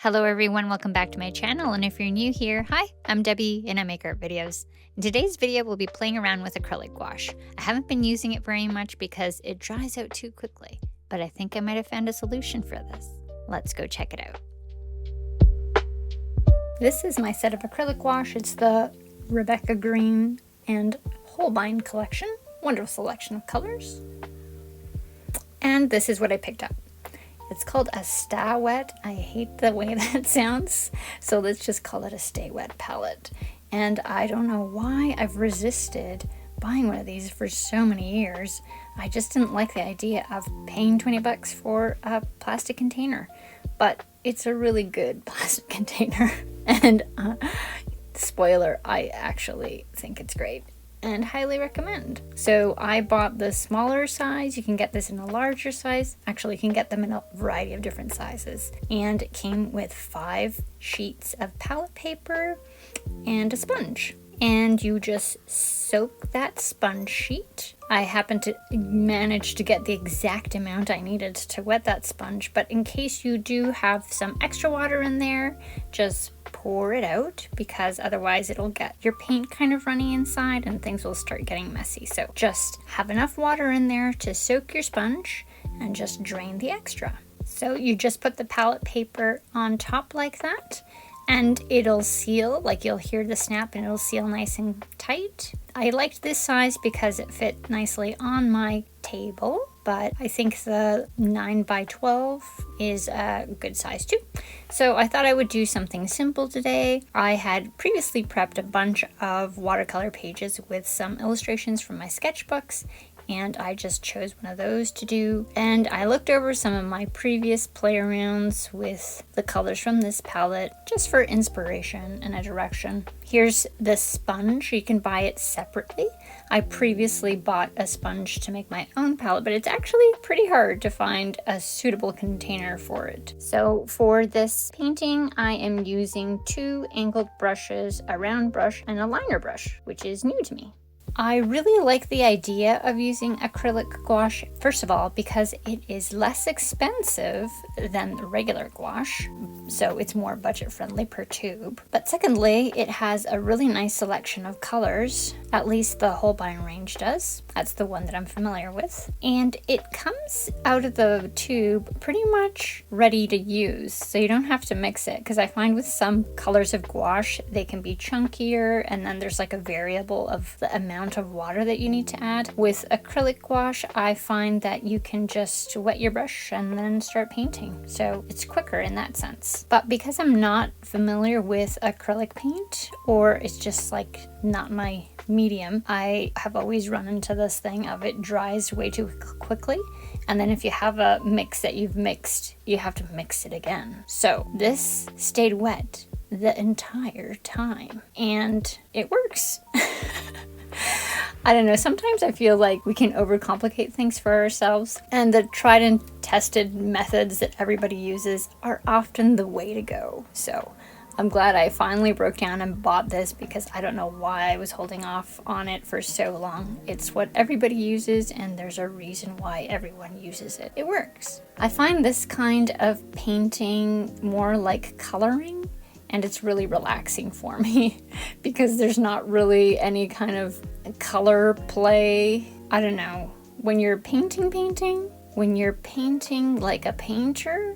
Hello everyone, welcome back to my channel, and if you're new here, hi, I'm Debbie and I make art videos. In today's video, we'll be playing around with acrylic gouache. I haven't been using it very much because it dries out too quickly, but I think I might have found a solution for this. Let's go check it out. This is my set of acrylic gouache. It's the Rebecca Green and Holbein collection. Wonderful selection of colors. And this is what I picked up. It's called a Sta Wet. I hate the way that sounds, so let's just call it a Sta Wet palette. And I don't know why I've resisted buying one of these for so many years. I just didn't like the idea of paying 20 bucks for a plastic container, but it's a really good plastic container. And spoiler, I actually think it's great and highly recommend. So I bought the smaller size. You can get this in a larger size. Actually, you can get them in a variety of different sizes. And it came with 5 sheets of palette paper and a sponge. And you just soak that sponge sheet. I happened to manage to get the exact amount I needed to wet that sponge, but in case you do have some extra water in there, just pour it out, because otherwise it'll get your paint kind of runny inside and things will start getting messy. So just have enough water in there to soak your sponge and just drain the extra. So you just put the palette paper on top like that, and it'll seal, like you'll hear the snap and it'll seal nice and tight. I liked this size because it fit nicely on my table, but I think the 9x12 is a good size too. So I thought I would do something simple today. I had previously prepped a bunch of watercolor pages with some illustrations from my sketchbooks, and I just chose one of those to do. And I looked over some of my previous play arounds with the colors from this palette just for inspiration and a direction. Here's the sponge. You can buy it separately. I previously bought a sponge to make my own palette, but it's actually pretty hard to find a suitable container for it. So for this painting, I am using 2 angled brushes, a round brush, and a liner brush, which is new to me. I really like the idea of using acrylic gouache, first of all, because it is less expensive than regular gouache, so it's more budget friendly per tube. But secondly, it has a really nice selection of colors, at least the Holbein range does. That's the one that I'm familiar with. And it comes out of the tube pretty much ready to use, so you don't have to mix it, because I find with some colors of gouache, they can be chunkier, and then there's like a variable of the amount of water that you need to add. With acrylic gouache, I find that you can just wet your brush and then start painting, so it's quicker in that sense. But because I'm not familiar with acrylic paint, or it's just like not my medium, I have always run into this thing of it dries way too quickly, and then if you have a mix that you've mixed, you have to mix it again. So this stayed wet the entire time, and it works. I don't know, sometimes I feel like we can overcomplicate things for ourselves, and the tried and tested methods that everybody uses are often the way to go. So I'm glad I finally broke down and bought this, because I don't know why I was holding off on it for so long. It's what everybody uses, and there's a reason why everyone uses it. It works. I find this kind of painting more like coloring, and it's really relaxing for me because there's not really any kind of color play. I don't know. When you're painting, when you're painting like a painter,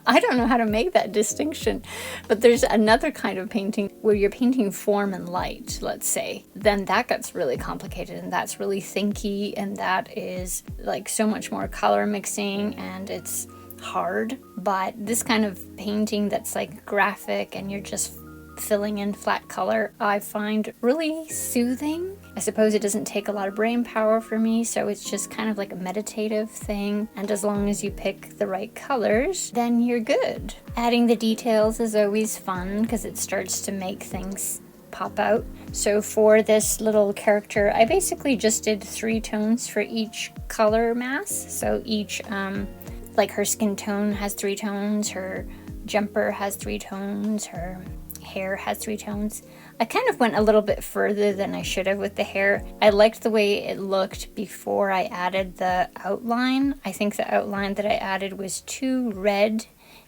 I don't know how to make that distinction, but there's another kind of painting where you're painting form and light, let's say. Then that gets really complicated, and that's really thinky, and that is like so much more color mixing, and it's hard. But this kind of painting that's like graphic and you're just filling in flat color, I find really soothing. I suppose it doesn't take a lot of brain power for me, so it's just kind of like a meditative thing, and as long as you pick the right colors, then you're good. Adding the details is always fun because it starts to make things pop out. So for this little character, I basically just did 3 tones for each color mass. So each like her skin tone has 3 tones, her jumper has 3 tones, her hair has 3 tones. I kind of went a little bit further than I should have with the hair. I liked the way it looked before I added the outline. I think the outline that I added was too red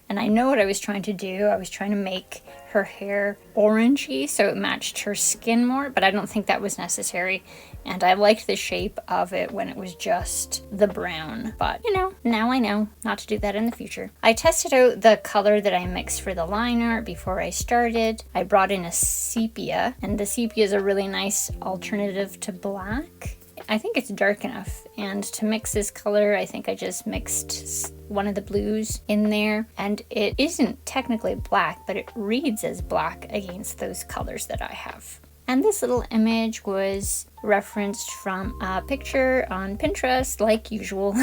And I know what I was trying to do. I was trying to make her hair orangey so it matched her skin more, but I don't think that was necessary. And I liked the shape of it when it was just the brown. But, you know, now I know not to do that in the future. I tested out the color that I mixed for the liner before I started. I brought in a sepia, and the sepia is a really nice alternative to black. I think it's dark enough, and to mix this color, I think I just mixed one of the blues in there, and it isn't technically black, but it reads as black against those colors that I have. And this little image was referenced from a picture on Pinterest, like usual.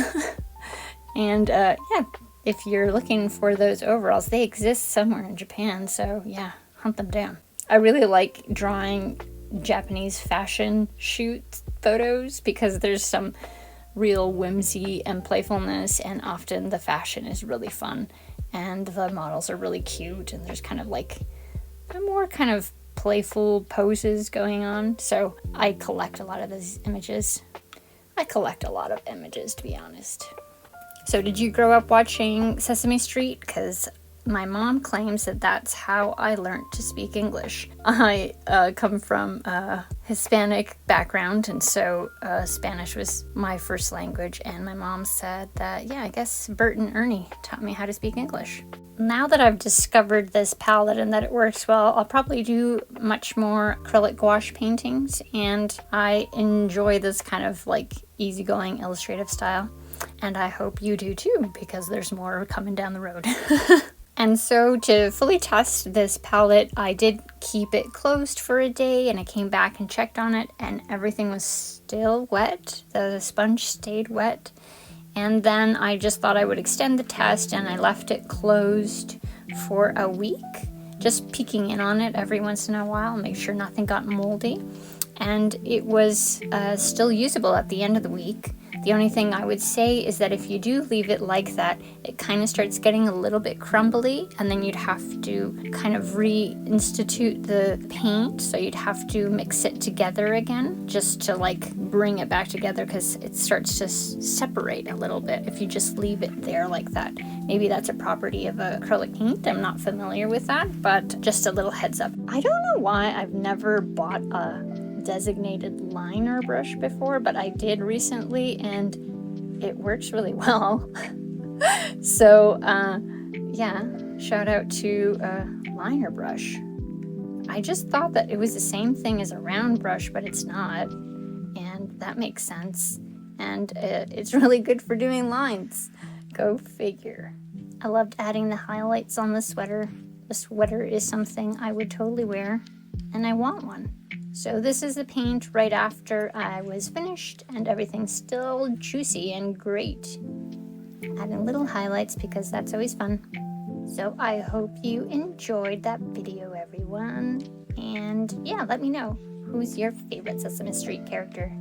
And yeah, if you're looking for those overalls, they exist somewhere in Japan, so yeah, hunt them down. I really like drawing Japanese fashion shoot photos because there's some real whimsy and playfulness, and often the fashion is really fun and the models are really cute, and there's kind of like a more kind of playful poses going on. So I collect a lot of these images. I collect a lot of images, to be honest. So did you grow up watching Sesame Street? Because my mom claims that that's how I learned to speak English. I come from a Hispanic background, and so Spanish was my first language, and my mom said that, yeah, I guess Bert and Ernie taught me how to speak English. Now that I've discovered this palette and that it works well, I'll probably do much more acrylic gouache paintings, and I enjoy this kind of like easygoing illustrative style, and I hope you do too, because there's more coming down the road. And so to fully test this palette, I did keep it closed for a day, and I came back and checked on it, and everything was still wet. The sponge stayed wet. And then I just thought I would extend the test, and I left it closed for a week, just peeking in on it every once in a while, make sure nothing got moldy. And it was still usable at the end of the week. The only thing I would say is that if you do leave it like that, it kind of starts getting a little bit crumbly, and then you'd have to kind of reinstitute the paint. So you'd have to mix it together again just to like bring it back together, because it starts to separate a little bit if you just leave it there like that. Maybe that's a property of acrylic paint. I'm not familiar with that, but just a little heads up. I don't know why I've never bought a designated liner brush before, but I did recently, and it works really well. So yeah, shout out to a liner brush. I just thought that it was the same thing as a round brush, but it's not, and that makes sense, and it's really good for doing lines. Go figure. I loved adding the highlights on the sweater. The sweater is something I would totally wear, and I want one. So this is the paint right after I was finished, and everything's still juicy and great. Adding little highlights because that's always fun. So I hope you enjoyed that video, everyone. And yeah, let me know, who's your favorite Sesame Street character?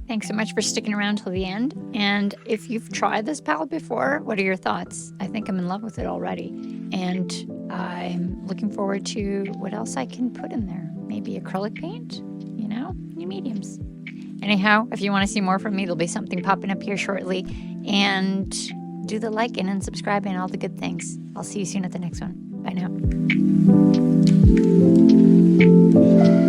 Thanks so much for sticking around till the end. And if you've tried this palette before, what are your thoughts? I think I'm in love with it already. And I'm looking forward to what else I can put in there. Maybe acrylic paint, you know, new mediums. Anyhow, if you want to see more from me, there'll be something popping up here shortly. And do the liking and subscribing and all the good things. I'll see you soon at the next one. Bye now.